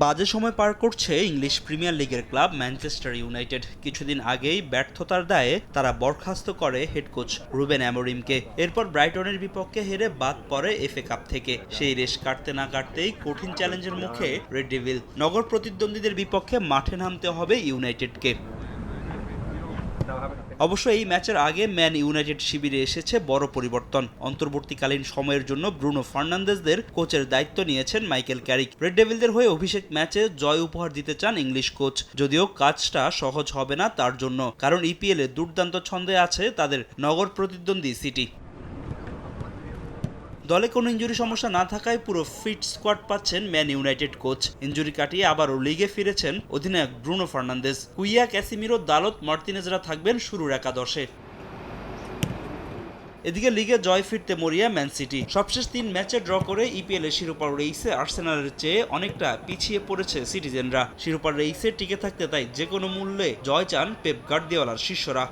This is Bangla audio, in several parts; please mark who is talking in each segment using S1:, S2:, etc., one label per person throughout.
S1: বাজে সময় পার করছে ইংলিশ প্রিমিয়ার লিগের ক্লাব ম্যানচেস্টার ইউনাইটেড। কিছুদিন আগেই ব্যর্থতার দায়ে তারা বরখাস্ত করে হেড কোচ রুবেন অ্যামোরিমকে। এরপর ব্রাইটনের বিপক্ষে হেরে বাদ পড়ে এফএ কাপ থেকে। সেই রেশ কাটতে না কাটতেই কঠিন চ্যালেঞ্জের মুখে রেড ডেভিল। নগর প্রতিদ্বন্দ্বীদের বিপক্ষে মাঠে নামতে হবে ইউনাইটেডকে। অবশ্য এই ম্যাচের আগে ম্যান ইউনাইটেড শিবিরে এসেছে বড় পরিবর্তন। অন্তর্বর্তীকালীন সময়ের জন্য ব্রুনো ফার্নান্দেজদের কোচের দায়িত্ব নিয়েছেন মাইকেল ক্যারিক। রেড ডেভিলদের হয়ে অভিষেক ম্যাচে জয় উপহার দিতে চান ইংলিশ কোচ, যদিও কাজটা সহজ হবে না তার জন্য, কারণ ইপিএলে দুর্দান্ত ছন্দে আছে তাদের নগর প্রতিদ্বন্দ্বী সিটি। দলে কোনো ইনজুরি সমস্যা না থাকায় পুরো ফিট স্কোয়াড পাচ্ছেন ম্যান ইউনাইটেড কোচ। ইনজুরি কাটিয়ে আবারও লিগে ফিরেছেন অধিনায়ক ব্রুনো ফার্নান্দেজ। কুইয়া, ক্যাসিমিরো, দালত, মার্তিনেজরা থাকবেন শুরুর একাদশে। এদিকে লিগে জয় ফিরতে মরিয়া ম্যান সিটি। সবশেষ 3 ম্যাচে ড্র করে ইপিএলের শিরোপার রেইসে আর্সেনালের চেয়ে অনেকটা পিছিয়ে পড়েছে সিটিজেনরা। শিরোপার রেইসে টিকে থাকতে তাই যে কোনো মূল্যে জয় চান পেপ গার্দিওলার শিষ্যরা।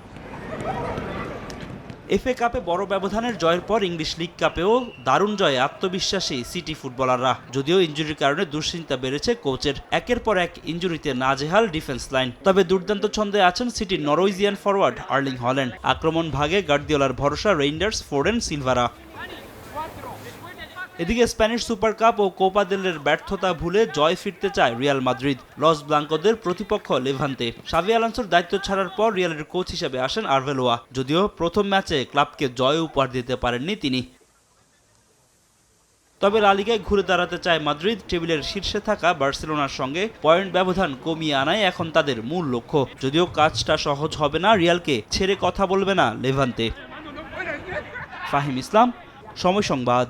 S1: এফএ কাপে বড় ব্যবধানের জয়ের পর ইংলিশ লিগ কাপেও দারুণ জয়ে আত্মবিশ্বাসী সিটি ফুটবলাররা। যদিও ইনজুরির কারণে দুশ্চিন্তা বেড়েছে কোচের। একের পর এক ইনজুরিতে নাজেহাল ডিফেন্স লাইন। তবে দুর্দান্ত ছন্দে আছেন সিটির নরওয়েজিয়ান ফরওয়ার্ড আর্লিং হল্যান্ড। আক্রমণ ভাগে গার্দিওলার ভরসা রেইন্ডার্স, ফোডেন, সিলভারা। এদিকে স্প্যানিশ সুপার কাপ ও কোপা দেলের ব্যর্থতা ভুলে জয় ফিরতে চায় রিয়াল মাদ্রিদ। লস ব্লাঙ্কোদের প্রতিপক্ষ লেভান্তে। শাভি আলোনসোর দায়িত্ব ছাড়ার পর রিয়ালের কোচ হিসেবে আসেন আরভেলোয়া। যদিও প্রথম ম্যাচে ক্লাবকে জয় উপহার দিতে পারেননি তিনি। তবে লা লিগায় ঘুরে দাঁড়াতে চায় মাদ্রিদ। টেবিলের শীর্ষে থাকা বার্সেলোনার সঙ্গে পয়েন্ট ব্যবধান কমিয়ে আনাই এখন তাদের মূল লক্ষ্য। যদিও কাজটা সহজ হবে না, রিয়ালকে ছেড়ে কথা বলবে না লেভান্তে। ফাহিম ইসলাম, সময় সংবাদ।